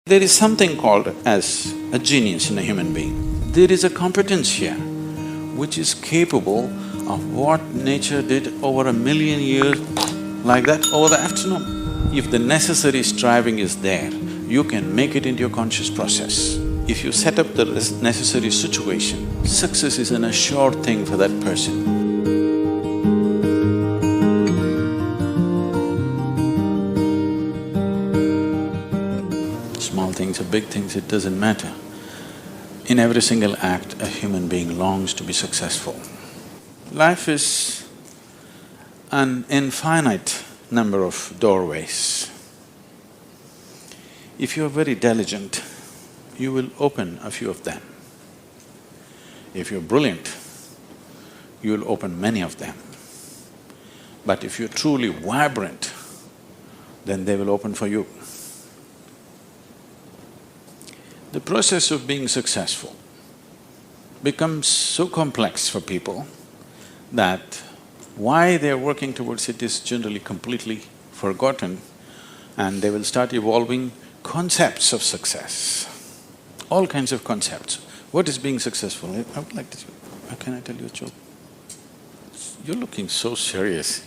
There is something called as a genius in a human being. There is a competence here which is capable of what nature did over 1,000,000 years, like that, over the afternoon. If the necessary striving is there, you can make it into your conscious process. If you set up the necessary situation, success is an assured thing for that person. Small things or big things, it doesn't matter. In every single act, a human being longs to be successful. Life is an infinite number of doorways. If you're very diligent, you will open a few of them. If you're brilliant, you'll open many of them. But if you're truly vibrant, then they will open for you. The process of being successful becomes so complex for people that why they're working towards it is generally completely forgotten, and they will start evolving concepts of success, all kinds of concepts. What is being successful? I would like to… Can I tell you a joke? You're looking so serious.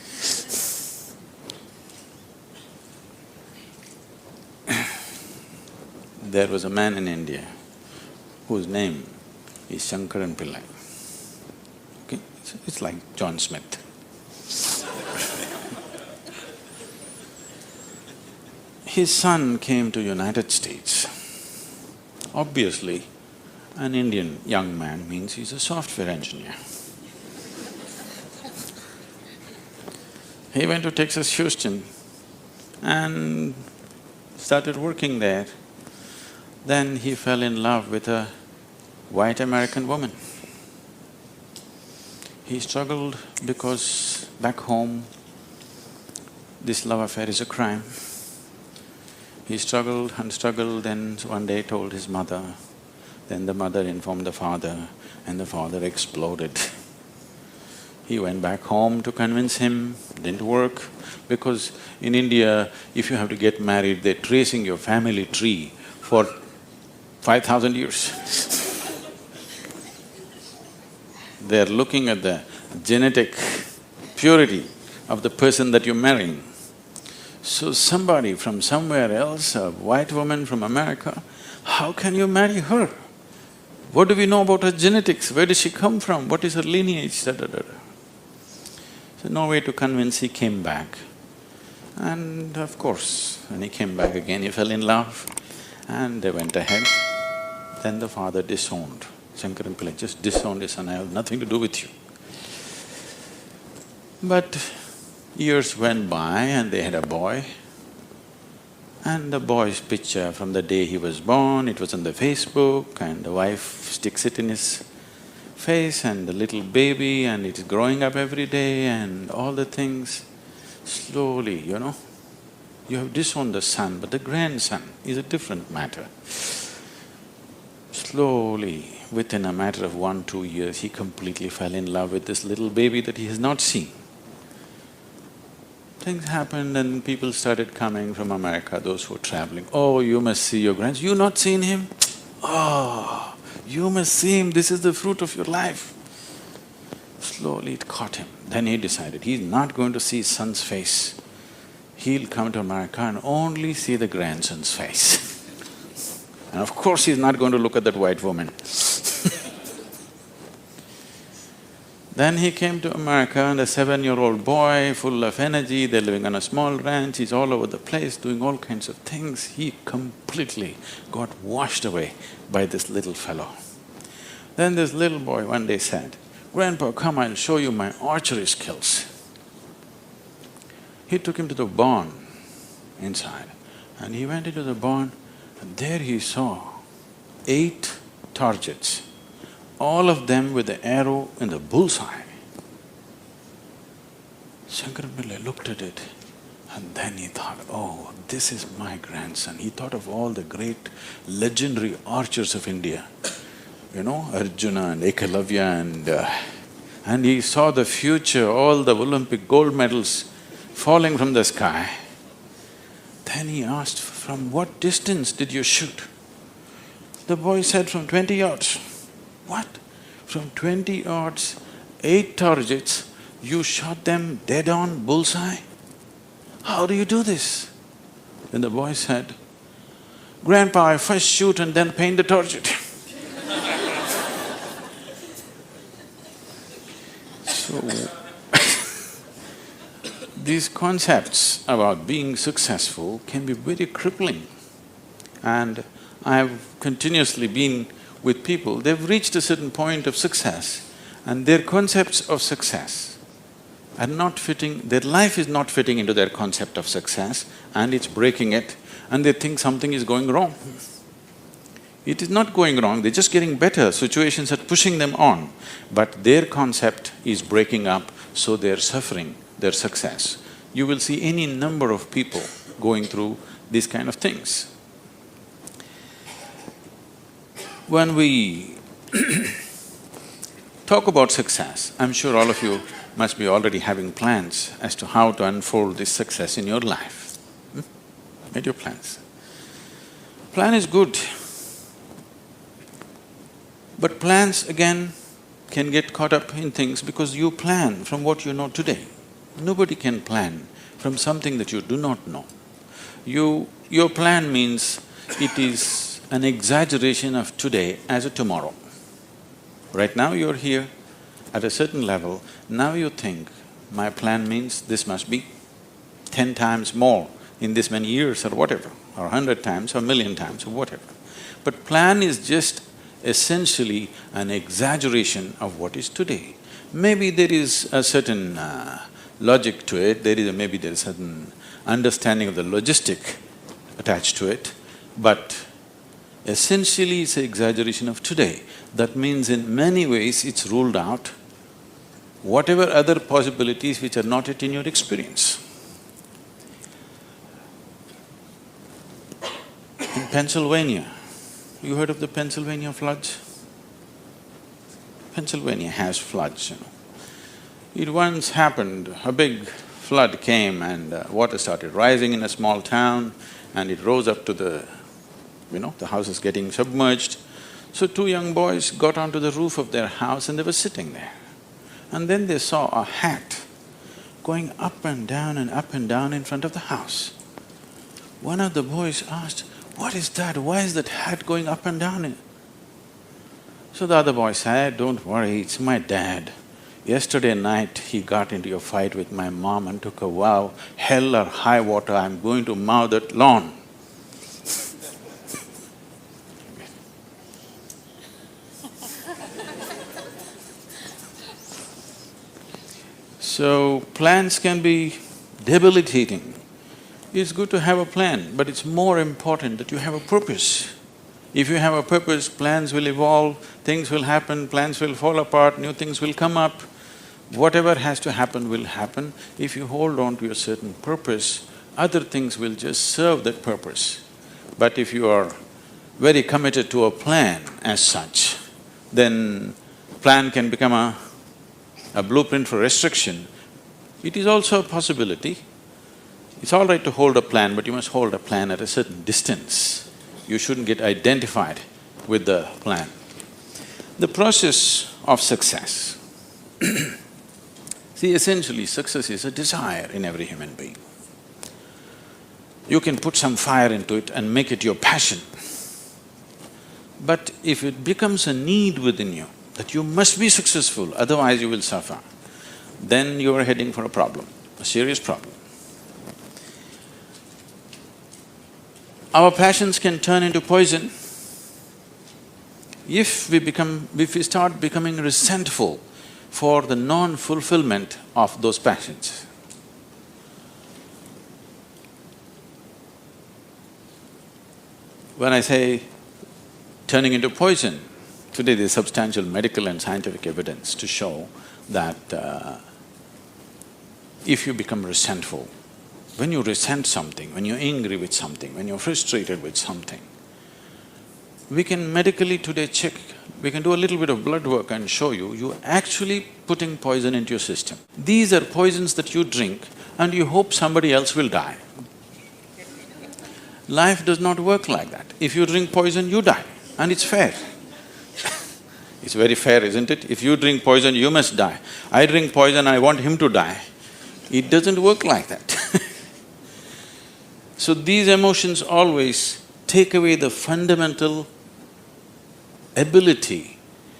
There was a man in India whose name is Shankaran Pillai. Okay, it's like John Smith. His son came to United States. Obviously, an Indian young man means he's a software engineer. He went to Texas, Houston and started working there. Then he fell in love with a white American woman. He struggled because back home, this love affair is a crime. He struggled and struggled, then one day told his mother, then the mother informed the father, and the father exploded. He went back home to convince him, didn't work, because in India, if you have to get married, they're tracing your family tree for 5,000 years. They're looking at the genetic purity of the person that you're marrying. So somebody from somewhere else, a white woman from America, how can you marry her? What do we know about her genetics? Where does she come from? What is her lineage? Da-da-da-da. So no way to convince, he came back. And of course, when he came back again, he fell in love and they went ahead. Then the father disowned. Shankaran Pillai just disowned his son, I have nothing to do with you. But years went by and they had a boy. And the boy's picture from the day he was born, it was on the Facebook, and the wife sticks it in his face, and the little baby, and it is growing up every day and all the things. Slowly, you know, you have disowned the son, but the grandson is a different matter. Slowly, within a matter of 1-2 years, he completely fell in love with this little baby that he has not seen. Things happened and people started coming from America, those who were traveling. Oh, you must see your grandson. You not seen him? Oh, you must see him, this is the fruit of your life. Slowly it caught him. Then he decided he's not going to see his son's face. He'll come to America and only see the grandson's face. And of course he's not going to look at that white woman. Then he came to America and a 7-year-old boy, full of energy, they're living on a small ranch, he's all over the place doing all kinds of things. He completely got washed away by this little fellow. Then this little boy one day said, "Grandpa, come, I'll show you my archery skills." He took him to the barn inside and he went into the barn and there he saw 8 targets, all of them with the arrow in the bullseye. Shankaran Pillai looked at it and then he thought, oh, this is my grandson. He thought of all the great legendary archers of India, you know, Arjuna and Ekalavya and he saw the future, all the Olympic gold medals falling from the sky. Then he asked, "From what distance did you shoot?" The boy said, "From 20 yards. What? From 20 yards, 8 targets, you shot them dead on, bullseye? How do you do this?" Then the boy said, "Grandpa, I first shoot and then paint the target." So, these concepts about being successful can be very crippling. And I've continuously been with people, they've reached a certain point of success and their concepts of success are not fitting, their life is not fitting into their concept of success and it's breaking it and they think something is going wrong. It is not going wrong, they're just getting better, situations are pushing them on, but their concept is breaking up, so they're suffering their success. You will see any number of people going through these kind of things. When we talk about success, I'm sure all of you must be already having plans as to how to unfold this success in your life. Made your plans. Plan is good. But plans again can get caught up in things because you plan from what you know today. Nobody can plan from something that you do not know. Your plan means it is an exaggeration of today as a tomorrow. Right now you're here at a certain level, now you think, my plan means this must be 10 times more in this many years or whatever, or 100 times or 1,000,000 times or whatever. But plan is just essentially an exaggeration of what is today. Maybe there is a certain logic to it, maybe there is a certain understanding of the logistic attached to it, but essentially it's an exaggeration of today. That means in many ways it's ruled out whatever other possibilities which are not yet in your experience. In Pennsylvania, you heard of the Pennsylvania floods? Pennsylvania has floods, you know. It once happened, a big flood came and water started rising in a small town and it rose up to the houses getting submerged. So 2 young boys got onto the roof of their house and they were sitting there. And then they saw a hat going up and down in front of the house. One of the boys asked, "What is that? Why is that hat going up and down?" So the other boy said, "Don't worry, it's my dad. Yesterday night he got into a fight with my mom and took a vow, hell or high water, I'm going to mow that lawn." So, plans can be debilitating. It's good to have a plan, but it's more important that you have a purpose. If you have a purpose, plans will evolve, things will happen, plans will fall apart, new things will come up. Whatever has to happen will happen. If you hold on to a certain purpose, other things will just serve that purpose. But if you are very committed to a plan as such, then plan can become a blueprint for restriction. It is also a possibility. It's all right to hold a plan, but you must hold a plan at a certain distance. You shouldn't get identified with the plan. The process of success. See, essentially success is a desire in every human being. You can put some fire into it and make it your passion. But if it becomes a need within you, that you must be successful, otherwise you will suffer, then you are heading for a problem, a serious problem. Our passions can turn into poison if we start becoming resentful for the non-fulfillment of those passions. When I say turning into poison, today there's substantial medical and scientific evidence to show that if you become resentful, when you resent something, when you're angry with something, when you're frustrated with something, we can medically today check, we can do a little bit of blood work and show you're actually putting poison into your system. These are poisons that you drink and you hope somebody else will die. Life does not work like that. If you drink poison, you die, and it's fair. It's very fair, isn't it? If you drink poison, you must die. I drink poison, I want him to die. It doesn't work like that. So these emotions always take away the fundamental ability.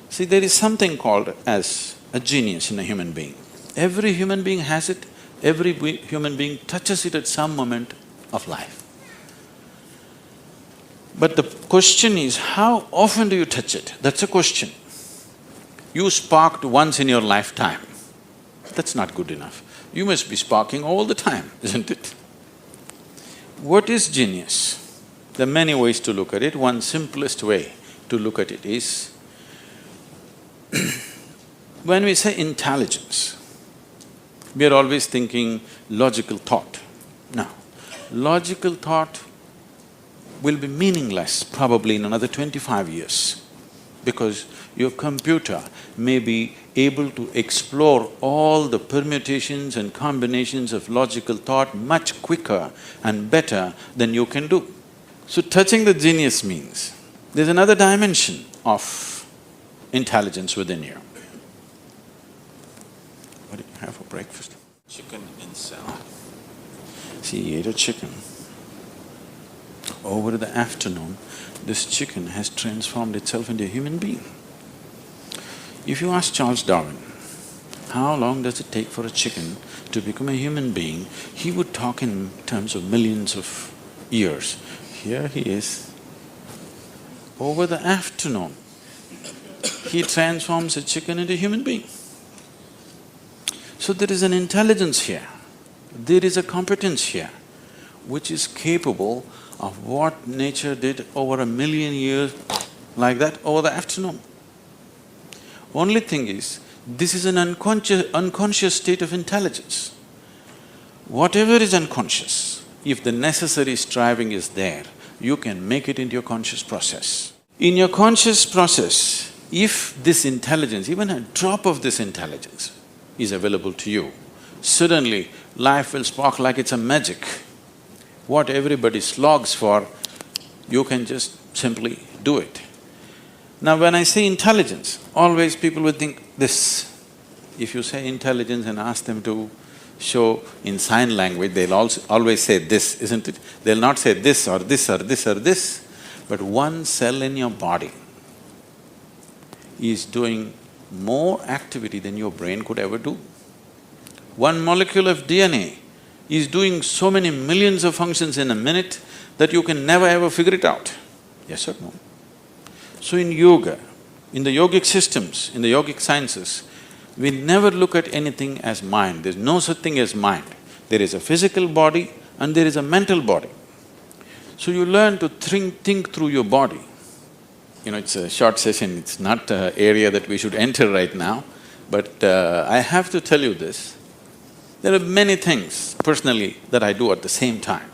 See, there is something called as a genius in a human being. Every human being has it, every human being touches it at some moment of life. But the question is, how often do you touch it? That's a question. You sparked once in your lifetime. That's not good enough. You must be sparking all the time, isn't it? What is genius? There are many ways to look at it. One simplest way to look at it is, when we say intelligence, we are always thinking logical thought. No, logical thought will be meaningless probably in another 25 years, because your computer may be able to explore all the permutations and combinations of logical thought much quicker and better than you can do. So touching the genius means there's another dimension of intelligence within you. What did you have for breakfast? Chicken in salad. See, he ate a chicken. Over the afternoon, this chicken has transformed itself into a human being. If you ask Charles Darwin, how long does it take for a chicken to become a human being, he would talk in terms of millions of years. Here he is. Over the afternoon, he transforms a chicken into a human being. So there is an intelligence here, there is a competence here, which is capable of what nature did over 1,000,000 years like that over the afternoon. Only thing is, this is an unconscious state of intelligence. Whatever is unconscious, if the necessary striving is there, you can make it into your conscious process. In your conscious process, if this intelligence, even a drop of this intelligence is available to you, suddenly life will spark like it's a magic. What everybody slogs for, you can just simply do it. Now when I say intelligence, always people will think this. If you say intelligence and ask them to show in sign language, they'll also always say this, isn't it? They'll not say this or this or this or this, but one cell in your body is doing more activity than your brain could ever do. One molecule of DNA is doing so many millions of functions in a minute that you can never ever figure it out. Yes or no? So in yoga, in the yogic systems, in the yogic sciences, we never look at anything as mind. There's no such thing as mind. There is a physical body and there is a mental body. So you learn to think through your body. You know, it's a short session, it's not an area that we should enter right now, but I have to tell you this. There are many things personally that I do at the same time.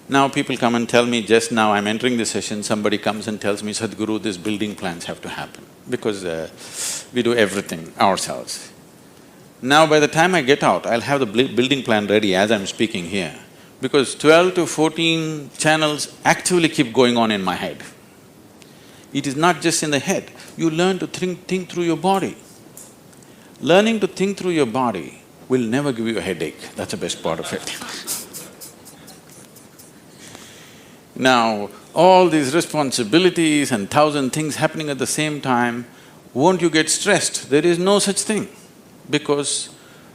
Now people come and tell me, just now I'm entering the session, somebody comes and tells me, Sadhguru, these building plans have to happen, because we do everything ourselves. Now by the time I get out, I'll have the building plan ready as I'm speaking here, because 12 to 14 channels actively keep going on in my head. It is not just in the head, you learn to think through your body. Learning to think through your body will never give you a headache, that's the best part of it. Now, all these responsibilities and 1,000 things happening at the same time, won't you get stressed? There is no such thing, because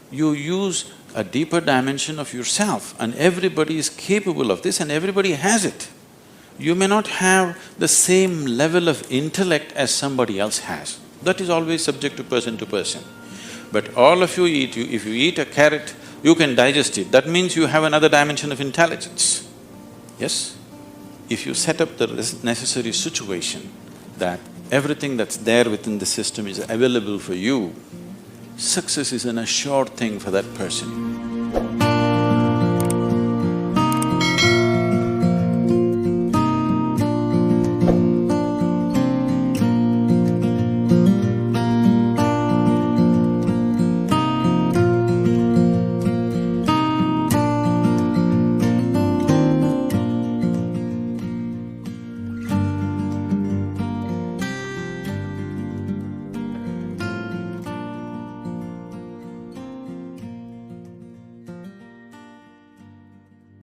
you use a deeper dimension of yourself and everybody is capable of this and everybody has it. You may not have the same level of intellect as somebody else has. That is always subject to person. But all of you eat, if you eat a carrot, you can digest it. That means you have another dimension of intelligence. Yes? If you set up the necessary situation that everything that's there within the system is available for you, success is an assured thing for that person.